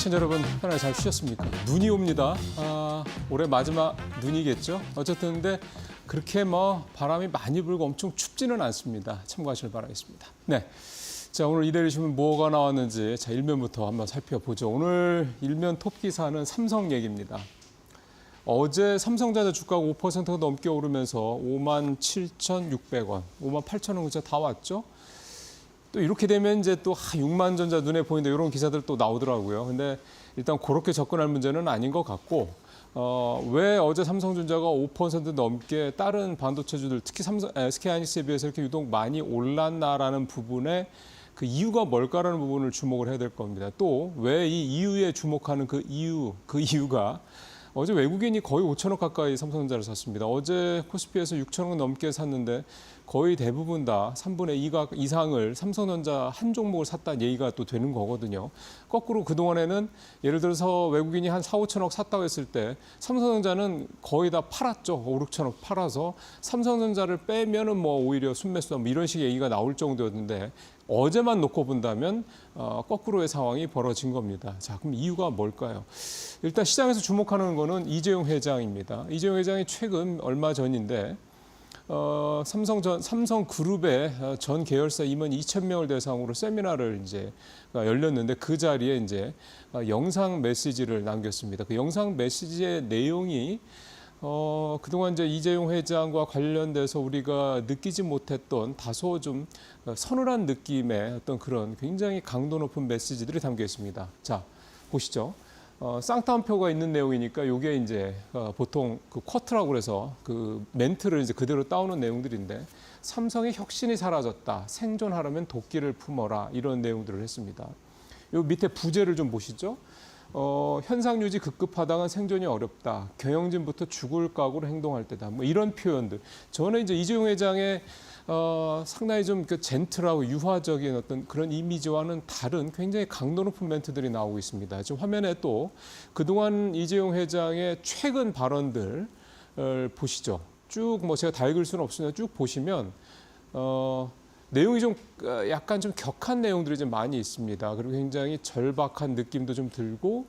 시청자 여러분, 편하게 잘 쉬셨습니까? 눈이 옵니다. 올해 마지막 눈이겠죠? 어쨌든 근데 그렇게 뭐 바람이 많이 불고 엄청 춥지는 않습니다. 참고하시길 바라겠습니다. 네. 자, 오늘 일요일 신문 뭐가 나왔는지 자, 일면부터 한번 살펴보죠. 오늘 일면 톱 기사는 삼성 얘기입니다. 어제 삼성전자 주가가 5%가 넘게 오르면서 57,600원, 58,000원 근처 다 왔죠? 또 이렇게 되면 이제 또 6만 전자 눈에 보인다 이런 기사들 또 나오더라고요. 근데 일단 그렇게 접근할 문제는 아닌 것 같고 왜 어제 삼성전자가 5% 넘게 다른 반도체주들 특히 SK하이닉스에 비해서 이렇게 유독 많이 올랐나라는 부분에 그 이유가 뭘까라는 부분을 주목을 해야 될 겁니다. 또 왜 이 이유에 주목하는 그 이유가 어제 외국인이 거의 5천억 가까이 삼성전자를 샀습니다. 어제 코스피에서 6천억 넘게 샀는데 거의 대부분 다 3분의 2 이상을 삼성전자 한 종목을 샀다는 얘기가 또 되는 거거든요. 거꾸로 그동안에는 예를 들어서 외국인이 한 4, 5천억 샀다고 했을 때 삼성전자는 거의 다 팔았죠. 5, 6천억 팔아서 삼성전자를 빼면은 뭐 오히려 순매수다 뭐 이런 식의 얘기가 나올 정도였는데 어제만 놓고 본다면 거꾸로의 상황이 벌어진 겁니다. 자, 그럼 이유가 뭘까요? 일단 시장에서 주목하는 거는 이재용 회장입니다. 이재용 회장이 최근 얼마 전인데 삼성그룹의 전 계열사 임원 2,000명을 대상으로 세미나를 이제 열렸는데 그 자리에 이제 영상 메시지를 남겼습니다. 그 영상 메시지의 내용이 그동안 이제 이재용 회장과 관련돼서 우리가 느끼지 못했던 다소 좀 서늘한 느낌의 어떤 그런 굉장히 강도 높은 메시지들이 담겨 있습니다. 자, 보시죠. 쌍따옴표가 있는 내용이니까 이게 이제 보통 그 쿼트라고 그래서 그 멘트를 이제 그대로 따오는 내용들인데 삼성의 혁신이 사라졌다. 생존하려면 도끼를 품어라. 이런 내용들을 했습니다. 요 밑에 부제를 좀 보시죠. 현상 유지 급급하다간 생존이 어렵다. 경영진부터 죽을 각오로 행동할 때다. 뭐 이런 표현들. 저는 이제 이재용 회장의 상당히 좀 그 젠틀하고 유화적인 어떤 그런 이미지와는 다른 굉장히 강도 높은 멘트들이 나오고 있습니다. 지금 화면에 또 그동안 이재용 회장의 최근 발언들을 보시죠. 쭉 뭐 제가 다 읽을 수는 없으나 쭉 보시면 내용이 좀 약간 좀 격한 내용들이 좀 많이 있습니다. 그리고 굉장히 절박한 느낌도 좀 들고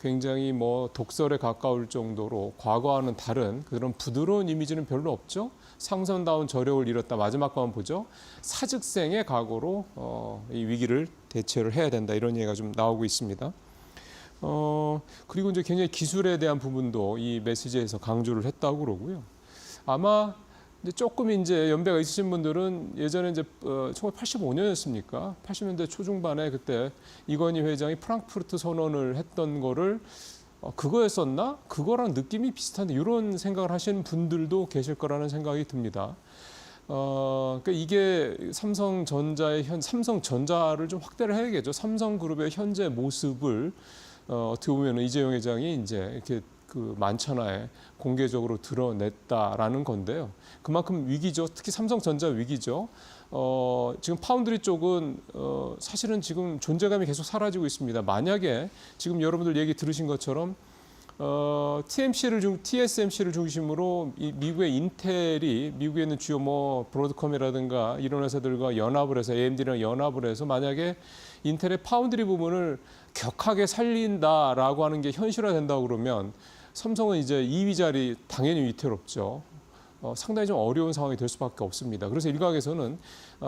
굉장히 뭐 독설에 가까울 정도로 과거와는 다른 그런 부드러운 이미지는 별로 없죠. 상선다운 저력을 잃었다. 마지막 거만 보죠. 사직생의 각오로 이 위기를 대처를 해야 된다. 이런 얘기가 좀 나오고 있습니다. 그리고 이제 굉장히 기술에 대한 부분도 이 메시지에서 강조를 했다고 그러고요. 아마 이제 조금 이제 연배가 있으신 분들은 예전에 이제 1985년이었습니까? 80년대 초중반에 그때 이건희 회장이 프랑크푸르트 선언을 했던 거를 그거였었나? 그거랑 느낌이 비슷한데 이런 생각을 하시는 분들도 계실 거라는 생각이 듭니다. 그러니까 이게 삼성전자를 좀 확대를 해야겠죠. 삼성그룹의 현재 모습을 어떻게 보면 이재용 회장이 이제 이렇게 그 만천하에 공개적으로 드러냈다라는 건데요. 그만큼 위기죠. 특히 삼성전자 위기죠. 지금 파운드리 쪽은 사실은 지금 존재감이 계속 사라지고 있습니다. 만약에 지금 여러분들 얘기 들으신 것처럼 TSMC를 중심으로 미국의 인텔이 미국에 있는 주요 뭐 브로드컴이라든가 이런 회사들과 연합을 해서 AMD랑 연합을 해서 만약에 인텔의 파운드리 부분을 격하게 살린다라고 하는 게 현실화된다고 그러면 삼성은 이제 2위 자리 당연히 위태롭죠. 상당히 좀 어려운 상황이 될 수밖에 없습니다. 그래서 일각에서는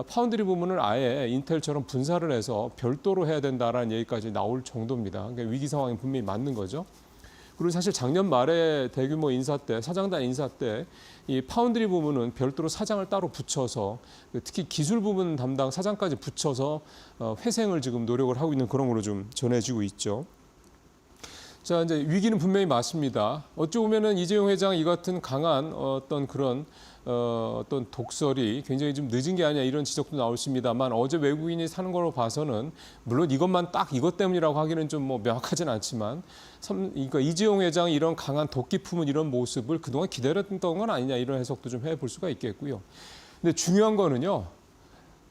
파운드리 부분을 아예 인텔처럼 분사를 해서 별도로 해야 된다라는 얘기까지 나올 정도입니다. 그러니까 위기 상황이 분명히 맞는 거죠. 그리고 사실 작년 말에 대규모 인사 때, 사장단 인사 때 이 파운드리 부분은 별도로 사장을 따로 붙여서 특히 기술 부분 담당 사장까지 붙여서 회생을 지금 노력을 하고 있는 그런 걸로 좀 전해지고 있죠. 자, 이제 위기는 분명히 맞습니다. 어찌 보면은 이재용 회장 이 같은 강한 어떤 그런 어떤 독설이 굉장히 좀 늦은 게 아니냐 이런 지적도 나올 습니다만 어제 외국인이 사는 걸로 봐서는 물론 이것만 딱 이것 때문이라고 하기는 좀 뭐 명확하진 않지만 그러니까 이재용 회장이 이런 강한 도끼 품은 이런 모습을 그동안 기다렸던 건 아니냐 이런 해석도 좀 해볼 수가 있겠고요. 근데 중요한 거는요.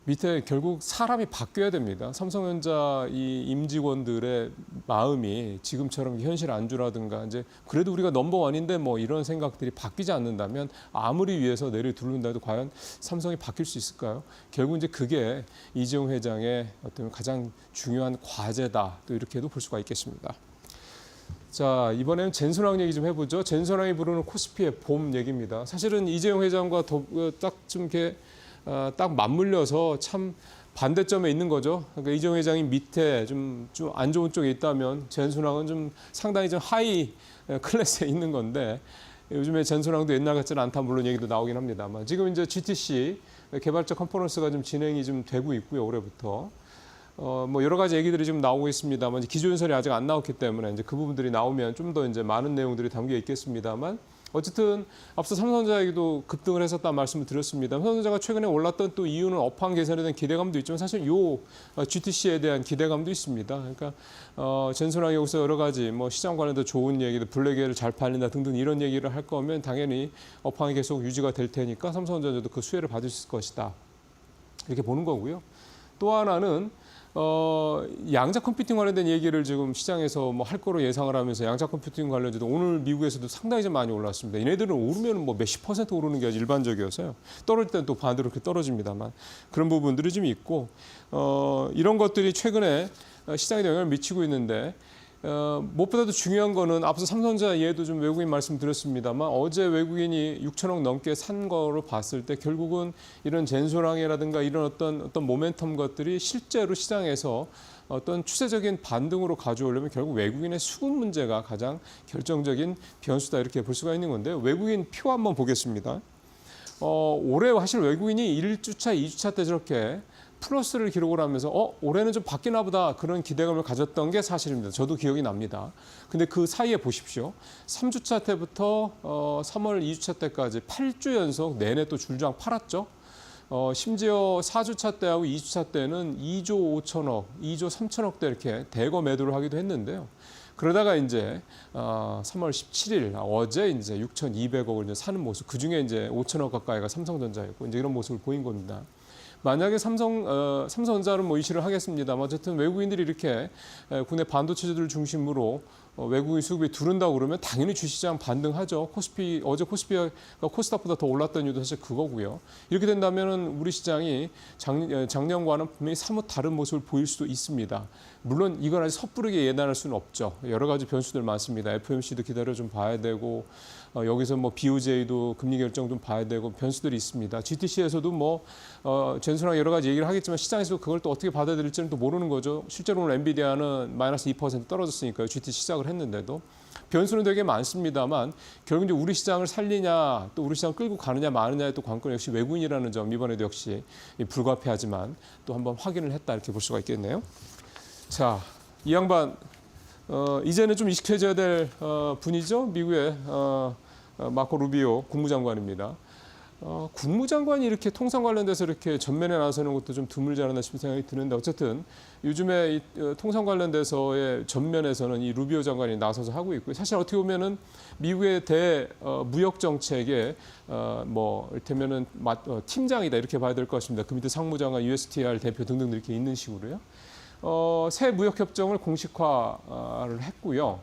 밑에 결국 사람이 바뀌어야 됩니다. 삼성전자 이 임직원들의 마음이 지금처럼 현실 안주라든가 이제 그래도 우리가 넘버원인데 뭐 이런 생각들이 바뀌지 않는다면 아무리 위에서 내리 두른다 해도 과연 삼성이 바뀔 수 있을까요? 결국 이제 그게 이재용 회장의 어떤 가장 중요한 과제다. 또 이렇게도 볼 수가 있겠습니다. 자, 이번에는 젠순왕 얘기 좀 해보죠. 젠순왕이 부르는 코스피의 봄 얘기입니다. 사실은 이재용 회장과 딱 좀 이렇게 딱 맞물려서 참 반대점에 있는 거죠. 그러니까 이재용 회장이 밑에 좀 안 좋은 쪽에 있다면 젠순왕은 좀 상당히 좀 하이 클래스에 있는 건데 요즘에 젠순왕도 옛날 같지는 않다 물론 얘기도 나오긴 합니다만 지금 이제 GTC 개발자 컨퍼런스가 좀 진행이 좀 되고 있고요. 올해부터. 뭐 여러 가지 얘기들이 지금 나오고 있습니다만 기조연설이 아직 안 나왔기 때문에 이제 그 부분들이 나오면 좀 더 이제 많은 내용들이 담겨 있겠습니다만 어쨌든 앞서 삼성전자 얘기도 급등을 했었다는 말씀을 드렸습니다. 삼성전자가 최근에 올랐던 또 이유는 업황 개선에 대한 기대감도 있지만 사실 요 GTC에 대한 기대감도 있습니다. 그러니까 젠순왕이 여기서 여러 가지 뭐 시장 관련된 좋은 얘기들, 블랙에를 잘 팔린다 등등 이런 얘기를 할 거면 당연히 업황이 계속 유지가 될 테니까 삼성전자도 그 수혜를 받을 수 있을 것이다. 이렇게 보는 거고요. 또 하나는 양자 컴퓨팅 관련된 얘기를 지금 시장에서 뭐 할 거로 예상을 하면서 양자 컴퓨팅 관련해서 오늘 미국에서도 상당히 좀 많이 올랐습니다. 얘네들은 오르면 뭐 몇십 % 오르는 게 아주 일반적이어서요. 떨어질 때는 또 반대로 그렇게 떨어집니다만 그런 부분들이 좀 있고 이런 것들이 최근에 시장에 영향을 미치고 있는데 무엇보다도 중요한 거는 앞서 삼성전자 얘도 좀 외국인 말씀드렸습니다만 어제 외국인이 6천억 넘게 산 거로 봤을 때 결국은 이런 젠순왕이라든가 이런 어떤 모멘텀 것들이 실제로 시장에서 어떤 추세적인 반등으로 가져오려면 결국 외국인의 수급 문제가 가장 결정적인 변수다 이렇게 볼 수가 있는 건데요. 외국인 표 한번 보겠습니다. 올해 사실 외국인이 1주차, 2주차 때 저렇게 플러스를 기록을 하면서 올해는 좀 바뀌나 보다 그런 기대감을 가졌던 게 사실입니다. 저도 기억이 납니다. 근데 그 사이에 보십시오. 3주차 때부터 3월 2주차 때까지 8주 연속 내내 또 줄장 팔았죠. 심지어 4주차 때하고 2주차 때는 2조 5천억, 2조 3천억 대 이렇게 대거 매도를 하기도 했는데요. 그러다가 이제 3월 17일 어제 이제 6,200억을 이제 사는 모습, 그 중에 이제 5천억 가까이가 삼성전자였고 이제 이런 모습을 보인 겁니다. 만약에 삼성전자는 뭐 이슈를 하겠습니다만 어쨌든 외국인들이 이렇게 국내 반도체들 중심으로 외국인 수급이 두른다고 그러면 당연히 주시장 반등하죠. 어제 코스피가 코스닥보다 더 올랐던 이유도 사실 그거고요. 이렇게 된다면 우리 시장이 작년과는 분명히 사뭇 다른 모습을 보일 수도 있습니다. 물론 이건 아직 섣부르게 예단할 수는 없죠. 여러 가지 변수들 많습니다. FOMC도 기다려 좀 봐야 되고 여기서 뭐 BOJ도 금리 결정 좀 봐야 되고 변수들이 있습니다. GTC에서도 뭐 젠순왕 여러 가지 얘기를 하겠지만 시장에서 그걸 또 어떻게 받아들일지는 또 모르는 거죠. 실제로 오늘 엔비디아는 마이너스 2% 떨어졌으니까요. GTC 시작을 했는데도 변수는 되게 많습니다만 결국 이제 우리 시장을 살리냐 또 우리 시장 끌고 가느냐 마느냐의 또 관건 역시 외국인이라는 점 이번에도 역시 불가피하지만 또 한번 확인을 했다 이렇게 볼 수가 있겠네요. 자, 이 양반 이제는 좀 익숙해져야 될 분이죠. 미국의 마코 루비오 국무장관입니다. 국무장관이 이렇게 통상 관련돼서 이렇게 전면에 나서는 것도 좀 드물지 않았나 싶은 생각이 드는데 어쨌든 요즘에 이 통상 관련돼서의 전면에서는 이 루비오 장관이 나서서 하고 있고요. 사실 어떻게 보면은 미국의 무역 정책의 뭐 이를테면은 팀장이다 이렇게 봐야 될 것 같습니다. 그 밑에 상무장관, USTR 대표 등등 이렇게 있는 식으로요. 새 무역 협정을 공식화를 했고요.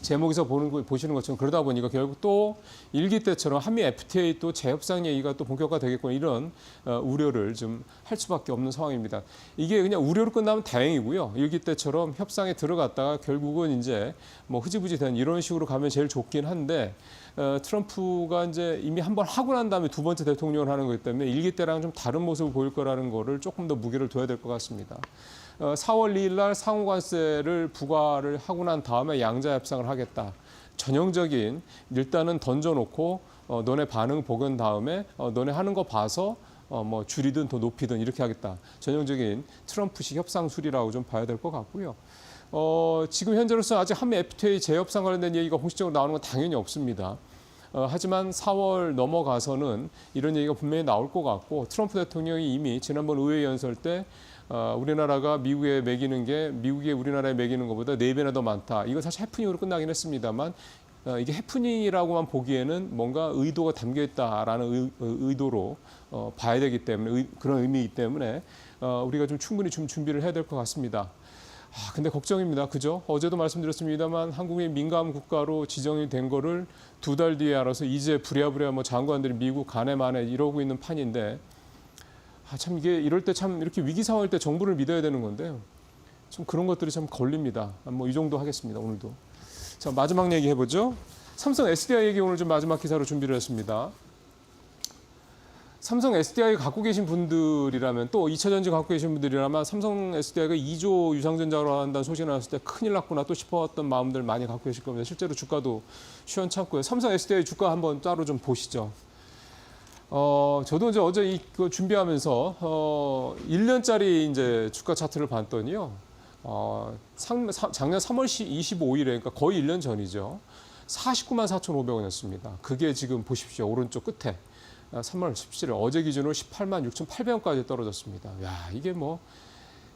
제목에서 보시는 것처럼 그러다 보니까 결국 또 일기 때처럼 한미 FTA 또 재협상 얘기가 또 본격화되겠구나 이런 우려를 좀 할 수밖에 없는 상황입니다. 이게 그냥 우려로 끝나면 다행이고요. 일기 때처럼 협상에 들어갔다가 결국은 이제 뭐 흐지부지 된 이런 식으로 가면 제일 좋긴 한데 트럼프가 이제 이미 한 번 하고 난 다음에 두 번째 대통령을 하는 거기 때문에 일기 때랑 좀 다른 모습을 보일 거라는 거를 조금 더 무게를 둬야 될 것 같습니다. 4월 2일 날 상호관세를 부과를 하고 난 다음에 양자 협상을 하겠다. 전형적인 일단은 던져놓고 너네 반응 보건 다음에 너네 하는 거 봐서 뭐 줄이든 더 높이든 이렇게 하겠다. 전형적인 트럼프식 협상술이라고 좀 봐야 될 것 같고요. 지금 현재로서 아직 한미 FTA 재협상 관련된 얘기가 공식적으로 나오는 건 당연히 없습니다. 하지만 4월 넘어가서는 이런 얘기가 분명히 나올 것 같고 트럼프 대통령이 이미 지난번 의회 연설 때 우리나라가 미국에 매기는 게 미국이 우리나라에 매기는 것보다 4배나 더 많다. 이거 사실 해프닝으로 끝나긴 했습니다만 이게 해프닝이라고만 보기에는 뭔가 의도가 담겨 있다라는 의도로 봐야 되기 때문에 그런 의미이기 때문에 우리가 좀 충분히 좀 준비를 해야 될 것 같습니다. 근데 걱정입니다. 그죠? 어제도 말씀드렸습니다만 한국이 민감 국가로 지정이 된 거를 2달 뒤에 알아서 이제 부랴부랴 뭐 장관들이 미국 가네 마네 이러고 있는 판인데 참 이게 이럴 때 참 이렇게 위기 상황일 때 정부를 믿어야 되는 건데요. 좀 그런 것들이 참 걸립니다. 뭐 이 정도 하겠습니다. 오늘도. 자, 마지막 얘기 해보죠. 삼성 SDI 얘기 오늘 좀 마지막 기사로 준비를 했습니다. 삼성 SDI 갖고 계신 분들이라면 또 2차 전지 갖고 계신 분들이라면 삼성 SDI가 2조 유상증자로 한다는 소식이 나왔을 때 큰일 났구나 또 싶었던 마음들 많이 갖고 계실 겁니다. 실제로 주가도 시원찮고요. 삼성 SDI 주가 한번 따로 좀 보시죠. 저도 이제 어제 이거 준비하면서 1년짜리 이제 주가 차트를 봤더니요. 작년 3월 25일에 그러니까 거의 1년 전이죠. 49만 4,500원이었습니다. 그게 지금 보십시오. 오른쪽 끝에 3월 17일 어제 기준으로 18만 6,800원까지 떨어졌습니다. 야, 이게 뭐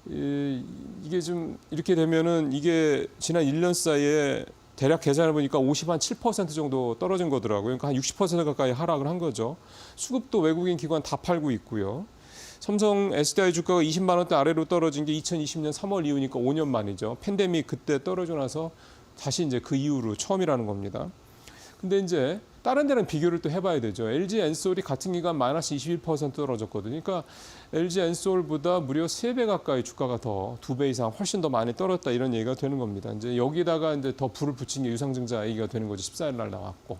이게 좀 이렇게 되면은 이게 지난 1년 사이에 대략 계산해 보니까 57% 정도 떨어진 거더라고요. 그러니까 한 60% 가까이 하락을 한 거죠. 수급도 외국인 기관 다 팔고 있고요. 삼성 SDI 주가가 20만 원대 아래로 떨어진 게 2020년 3월 이후니까 5년 만이죠. 팬데믹 그때 떨어져 나서 다시 이제 그 이후로 처음이라는 겁니다. 근데 이제 다른 데랑 비교를 또 해봐야 되죠. LG 엔솔이 같은 기간 마이너스 21% 떨어졌거든요. 그러니까 LG 엔솔보다 무려 3배 가까이 주가가 더 2배 이상 훨씬 더 많이 떨어졌다 이런 얘기가 되는 겁니다. 이제 여기다가 이제 더 불을 붙인 게 유상증자 얘기가 되는 거죠. 14일 날 나왔고.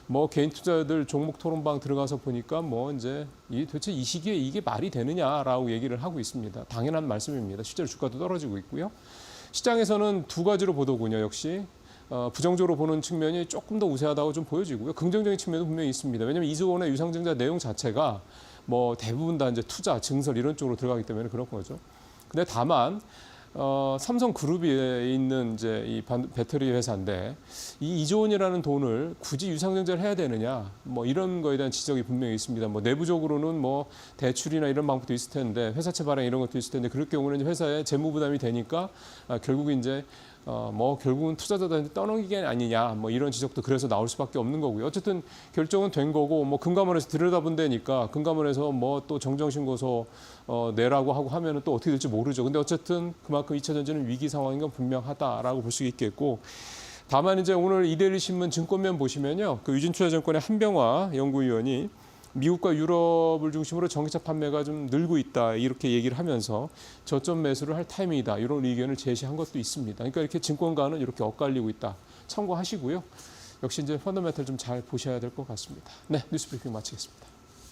뭐 개인 투자들 종목 토론방 들어가서 보니까 뭐 이제 도대체 이 시기에 이게 말이 되느냐라고 얘기를 하고 있습니다. 당연한 말씀입니다. 실제로 주가도 떨어지고 있고요. 시장에서는 두 가지로 보더군요. 역시 부정적으로 보는 측면이 조금 더 우세하다고 좀 보여지고요. 긍정적인 측면도 분명히 있습니다. 왜냐하면 2조 원의 유상증자 내용 자체가 뭐 대부분 다 이제 투자, 증설 이런 쪽으로 들어가기 때문에 그런 거죠. 근데 다만 삼성그룹에 있는 이제 이 배터리 회사인데 이 2조 원이라는 돈을 굳이 유상증자를 해야 되느냐 뭐 이런 거에 대한 지적이 분명히 있습니다. 뭐 내부적으로는 뭐 대출이나 이런 방법도 있을 텐데 회사채 발행 이런 것도 있을 텐데 그럴 경우는 회사에 재무 부담이 되니까 결국 이제 뭐 결국은 투자자들한테 떠넘기게 아니냐 뭐 이런 지적도 그래서 나올 수밖에 없는 거고요. 어쨌든 결정은 된 거고 뭐 금감원에서 들여다본다니까 금감원에서 뭐 또 정정신고서 내라고 하고 하면은 또 어떻게 될지 모르죠. 근데 어쨌든 그만큼 2차 전지는 위기 상황인 건 분명하다라고 볼 수 있겠고 다만 이제 오늘 이데일리 신문 증권면 보시면요. 그 유진투자증권의 한병화 연구위원이 미국과 유럽을 중심으로 전기차 판매가 좀 늘고 있다 이렇게 얘기를 하면서 저점 매수를 할 타이밍이다 이런 의견을 제시한 것도 있습니다. 그러니까 이렇게 증권가는 이렇게 엇갈리고 있다 참고하시고요. 역시 이제 펀더멘털 좀 잘 보셔야 될 것 같습니다. 네, 뉴스 브리핑 마치겠습니다.